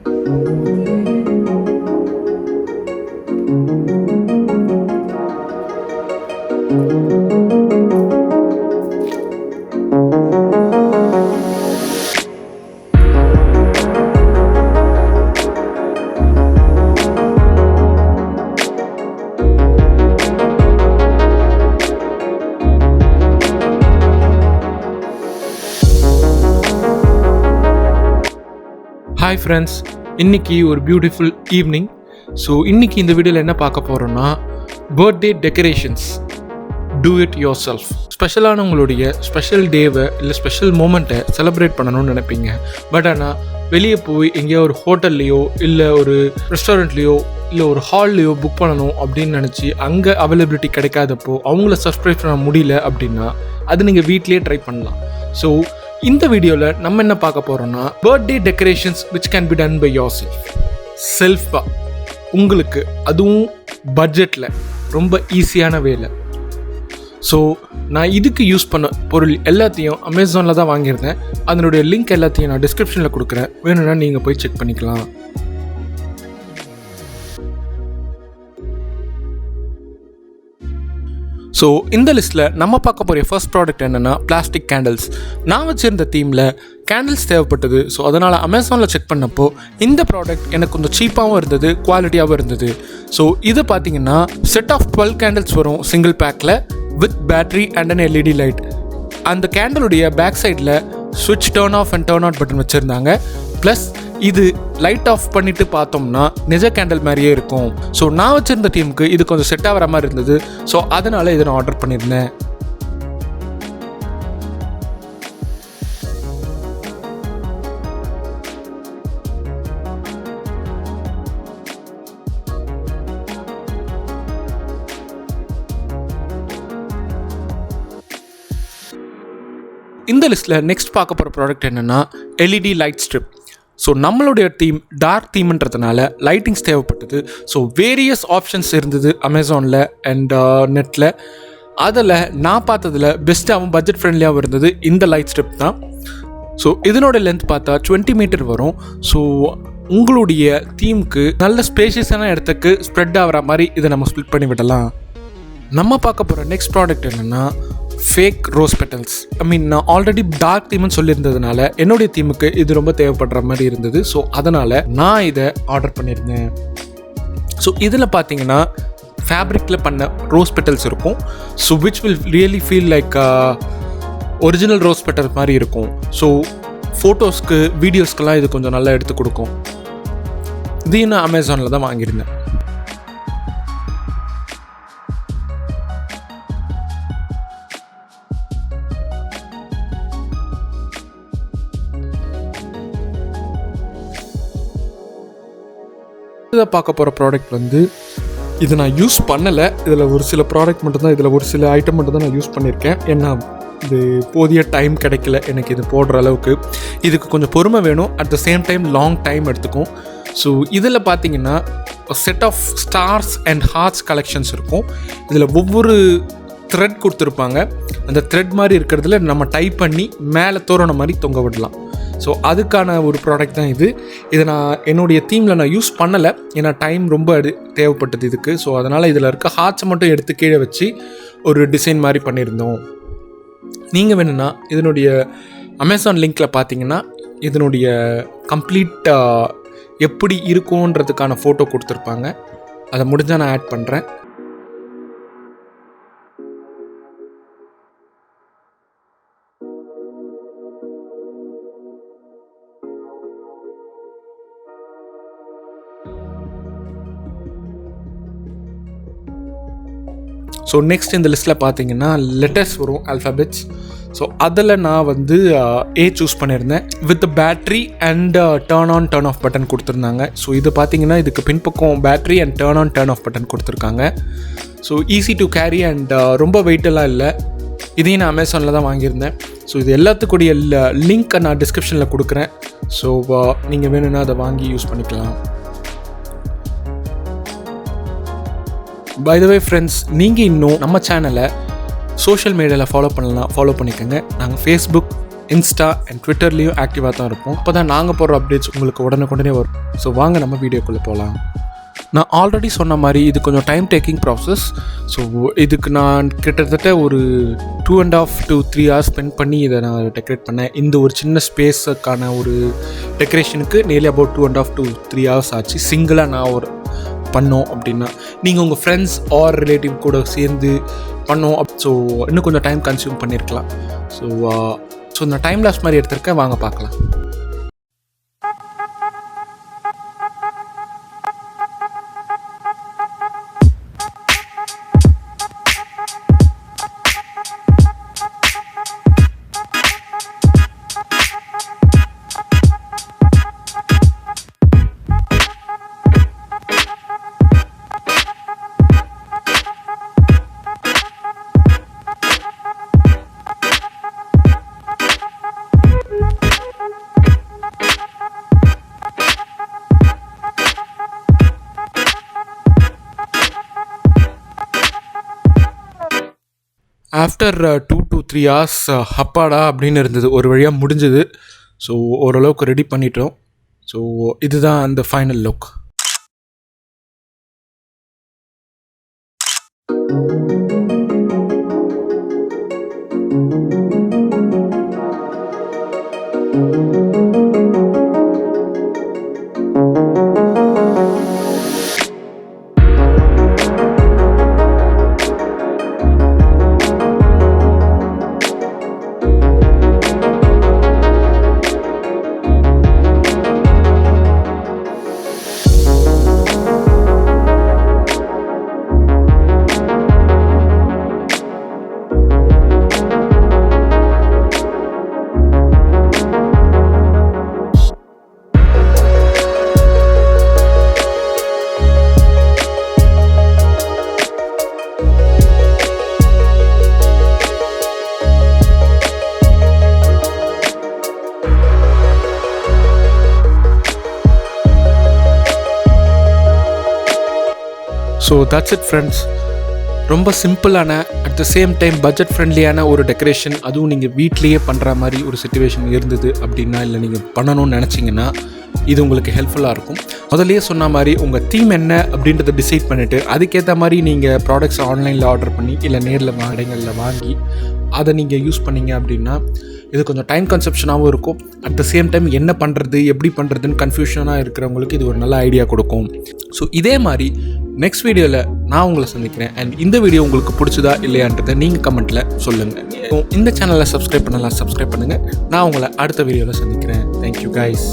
Hi friends, இன்றைக்கி ஒரு beautiful evening. So இன்றைக்கி இந்த வீடியோவில் என்ன பார்க்க போகிறோன்னா birthday decorations do it your self. ஸ்பெஷலான உங்களுடைய ஸ்பெஷல் டேவை இல்லை ஸ்பெஷல் மூமெண்ட்டை செலிப்ரேட் பண்ணணும்னு நினைப்பீங்க. பட் ஆனால் வெளியே போய் எங்கேயோ ஒரு ஹோட்டல்லையோ இல்லை ஒரு ரெஸ்டாரண்ட்லேயோ இல்லை ஒரு ஹால்லையோ புக் பண்ணணும் அப்படின்னு நினச்சி அங்கே அவைலபிலிட்டி கிடைக்காதப்போ அவங்கள சப்ஸ்கிரைப் பண்ண முடியல அப்படின்னா அது நீங்கள் வீட்லேயே ட்ரை பண்ணலாம். ஸோ இந்த வீடியோவில் நம்ம என்ன பார்க்க போகிறோம்னா birthday decorations which can be done by your செல்ஃபாக உங்களுக்கு, அதுவும் பட்ஜெட்டில் ரொம்ப ஈஸியான வேலை. ஸோ நான் இதுக்கு யூஸ் பண்ண பொருள் எல்லாத்தையும் அமேசானில் தான் வாங்கியிருந்தேன். அதனுடைய லிங்க் எல்லாத்தையும் நான் டிஸ்கிரிப்ஷனில் கொடுக்குறேன், வேணும்னா நீங்கள் போய் செக் பண்ணிக்கலாம். ஸோ இந்த லிஸ்ட்டில் நம்ம பார்க்க போகிற ஃபர்ஸ்ட் ப்ராடக்ட் என்னென்னா பிளாஸ்டிக் கேண்டில்ஸ். நான் வச்சுருந்த தீமில் கேண்டில்ஸ் தேவைப்பட்டது. ஸோ அதனால் அமேசானில் செக் பண்ணப்போ இந்த ப்ராடக்ட் எனக்கு கொஞ்சம் சீப்பாகவும் இருந்தது, குவாலிட்டியாகவும் இருந்தது. ஸோ இது பார்த்தீங்கன்னா செட் ஆஃப் 12 கேண்டில்ஸ் வரும் சிங்கிள் பேக்கில் with battery and an LED light. அந்த கேண்டலுடைய பேக் சைடில் ஸ்விட்ச் turn of and turn on button வச்சுருந்தாங்க. ப்ளஸ் இது லைட் ஆஃப் பண்ணிவிட்டு பார்த்தோம்னா நிஜ கேண்டல் மாதிரியே இருக்கும். ஸோ நான் வச்சுருந்த டீமுக்கு இது கொஞ்சம் செட் ஆகிற மாதிரி இருந்தது. ஸோ அதனால் இதை நான் ஆர்டர் பண்ணியிருந்தேன். இந்த லிஸ்ட்டில் நெக்ஸ்ட் பார்க்க போகிற ப்ராடக்ட் என்னென்னா எல்இடி லைட் ஸ்ட்ரிப். ஸோ நம்மளுடைய தீம் டார்க் தீம்ன்றதுனால லைட்டிங்ஸ் தேவைப்பட்டது. ஸோ வேரியஸ் ஆப்ஷன்ஸ் இருந்தது அமேசானில் அண்ட் நெட்டில். அதில் நான் பார்த்ததில் பெஸ்ட்டாகவும் பட்ஜெட் ஃப்ரெண்ட்லியாகவும் இருந்தது இந்த லைட் ஸ்ட்ரிப் தான். ஸோ இதனோட லென்த் பார்த்தா 20 மீட்டர் வரும். ஸோ உங்களுடைய தீமுக்கு நல்ல ஸ்பேஷியஸான இடத்துக்கு ஸ்ப்ரெட் ஆகிற மாதிரி இதை நம்ம ஸ்ப்ளிட் பண்ணி விடலாம். நம்ம பார்க்க போகிற நெக்ஸ்ட் ப்ராடக்ட் என்னென்னா ஃபேக் ரோஸ் பெட்டல்ஸ். நான் ஆல்ரெடி டார்க் தீம்னு சொல்லியிருந்ததுனால என்னுடைய தீமுக்கு இது ரொம்ப தேவைப்படுற மாதிரி இருந்தது. ஸோ அதனால் நான் இதை ஆர்டர் பண்ணியிருந்தேன். ஸோ இதில் பார்த்தீங்கன்னா ஃபேப்ரிக்கில் பண்ண ரோஸ் பெட்டல்ஸ் இருக்கும். So which will really feel like original rose petal மாதிரி இருக்கும். ஸோ ஃபோட்டோஸ்க்கு வீடியோஸ்க்கெல்லாம் இது கொஞ்சம் நல்லா எடுத்து கொடுக்கும். இதையும் நான் அமேசானில் தான் வாங்கியிருந்தேன். இதை பார்க்க போகிற ப்ராடக்ட் வந்து இது நான் யூஸ் பண்ணலை. இதில் ஒரு சில ப்ராடக்ட் மட்டும்தான், இதில் ஒரு சில ஐட்டம் மட்டும் தான் நான் யூஸ் பண்ணியிருக்கேன். ஏன்னா இது போதிய டைம் கிடைக்கல எனக்கு இது போடுற அளவுக்கு. இதுக்கு கொஞ்சம் பொறுமை வேணும், at the same time long time எடுத்துக்கும். ஸோ இதில் பார்த்தீங்கன்னா set of stars and hearts collections இருக்கும். இதில் ஒவ்வொரு த்ரெட் கொடுத்துருப்பாங்க. அந்த த்ரெட் மாதிரி இருக்கிறதுல நம்ம டைப் பண்ணி மேலே தோரணம் மாதிரி தொங்க விடலாம். ஸோ அதுக்கான ஒரு ப்ராடக்ட் தான் இது. இதை நான் என்னுடைய தீமில் நான் யூஸ் பண்ணலை, ஏன்னா டைம் ரொம்ப தேவைப்பட்டது இதுக்கு. ஸோ அதனால் இதில் இருக்க ஹார்ட்ஸை மட்டும் எடுத்து கீழே வச்சு ஒரு டிசைன் மாதிரி பண்ணியிருந்தோம். நீங்கள் வேணும்னா இதனுடைய அமேசான் லிங்க்கில் பார்த்தீங்கன்னா இதனுடைய கம்ப்ளீட் எப்படி இருக்கும்ன்றதுக்கான ஃபோட்டோ கொடுத்துருப்பாங்க. அதை முடிஞ்சால் நான் ஆட் பண்ணுறேன். ஸோ நெக்ஸ்ட் இந்த லிஸ்ட்டில் பார்த்தீங்கன்னா லெட்டர்ஸ் வரும், ஆல்ஃபாபெட்ஸ். ஸோ அதில் நான் வந்து ஏ சூஸ் பண்ணியிருந்தேன் with battery and turn on turn off button கொடுத்துருந்தாங்க. ஸோ இது பார்த்தீங்கன்னா இதுக்கு பின்பக்கம் battery and turn on turn off button கொடுத்துருக்காங்க. So easy to carry and ரொம்ப வெயிட்டெல்லாம் இல்லை. இதையும் நான் அமேசானில் தான் வாங்கியிருந்தேன். ஸோ இது எல்லாத்துக்குடைய லிங்க்கை நான் டிஸ்கிரிப்ஷனில் கொடுக்குறேன். ஸோ நீங்கள் வேணும்னா அதை வாங்கி யூஸ் பண்ணிக்கலாம். பை த வே ஃப்ரெண்ட்ஸ், நீங்கள் இன்னும் நம்ம சேனலை சோஷியல் மீடியாவில் ஃபாலோ பண்ணிக்கோங்க. நாங்கள் ஃபேஸ்புக், இன்ஸ்டா அண்ட் ட்விட்டர்லேயும் ஆக்டிவாக தான் இருப்போம். இப்போ தான் நாங்கள் போடுற அப்டேட்ஸ் உங்களுக்கு உடனே வரும். ஸோ வாங்க நம்ம வீடியோக்குள்ளே போகலாம். நான் ஆல்ரெடி சொன்ன மாதிரி இது கொஞ்சம் டைம் டேக்கிங் ப்ராசஸ். ஸோ இதுக்கு நான் கிட்டத்தட்ட ஒரு 2.5 to 3 hours ஸ்பெண்ட் பண்ணி இதை நான் டெக்கரேட் பண்ணேன். இந்த ஒரு சின்ன ஸ்பேஸுக்கான ஒரு டெக்கரேஷனுக்கு நியர்லி அபவுட் 2.5 to 3 hours ஆச்சு. சிங்கிளாக நான் ஒரு பண்ணோம் அப்படின்னா நீங்கள் உங்கள் ஃப்ரெண்ட்ஸ் ஆர் ரிலேட்டிவ் கூட சேர்ந்து பண்ணோம். ஸோ இன்னும் கொஞ்சம் டைம் கன்சியூம் பண்ணியிருக்கலாம். ஸோ நான் டைம் லாஸ் மாதிரி எடுத்திருக்கேன். வாங்க பார்க்கலாம். ஆஃப்டர் 2 to 3 hours அப்பாடா அப்படின்னு இருந்தது. ஒரு வழியாக முடிஞ்சது. ஸோ ஓரளவுக்கு ரெடி பண்ணிட்டோம். ஸோ இதுதான் அந்த final look. So that's it friends. ரொம்ப சிம்பிளான at the same time budget ஃப்ரெண்ட்லியான ஒரு டெக்கரேஷன், அதுவும் நீங்கள் வீட்லேயே பண்ணுற மாதிரி ஒரு சிச்சுவேஷன் இருந்தது அப்படின்னா, இல்லை நீங்கள் பண்ணணும்னு நினச்சிங்கன்னா இது உங்களுக்கு ஹெல்ப்ஃபுல்லாக இருக்கும். முதல்லையே சொன்ன மாதிரி உங்கள் தீம் என்ன அப்படின்றத டிசைட் பண்ணிவிட்டு அதுக்கேற்ற மாதிரி நீங்கள் ப்ராடக்ட்ஸ் ஆன்லைனில் ஆர்டர் பண்ணி இல்லை நேரில் கடைகளில் வாங்கி அதை நீங்கள் யூஸ் பண்ணிங்க அப்படின்னா இது கொஞ்சம் டைம் கன்சப்ஷனாகவும் இருக்கும். அட் த சேம் டைம் என்ன பண்ணுறது எப்படி பண்ணுறதுன்னு கன்ஃபியூஷனாக இருக்கிறவங்களுக்கு இது ஒரு நல்ல ஐடியா கொடுக்கும். ஸோ இதே மாதிரி நெக்ஸ்ட் வீடியோவில் நான் உங்களை சந்திக்கிறேன். அண்ட் இந்த வீடியோ உங்களுக்கு பிடிச்சதா இல்லையான்றதை நீங்கள் கமெண்ட்டில் சொல்லுங்கள். இந்த சேனலை சப்ஸ்கிரைப் பண்ணலாம், சப்ஸ்கிரைப் பண்ணுங்கள். நான் உங்களை அடுத்த வீடியோவில் சந்திக்கிறேன். Thank you guys.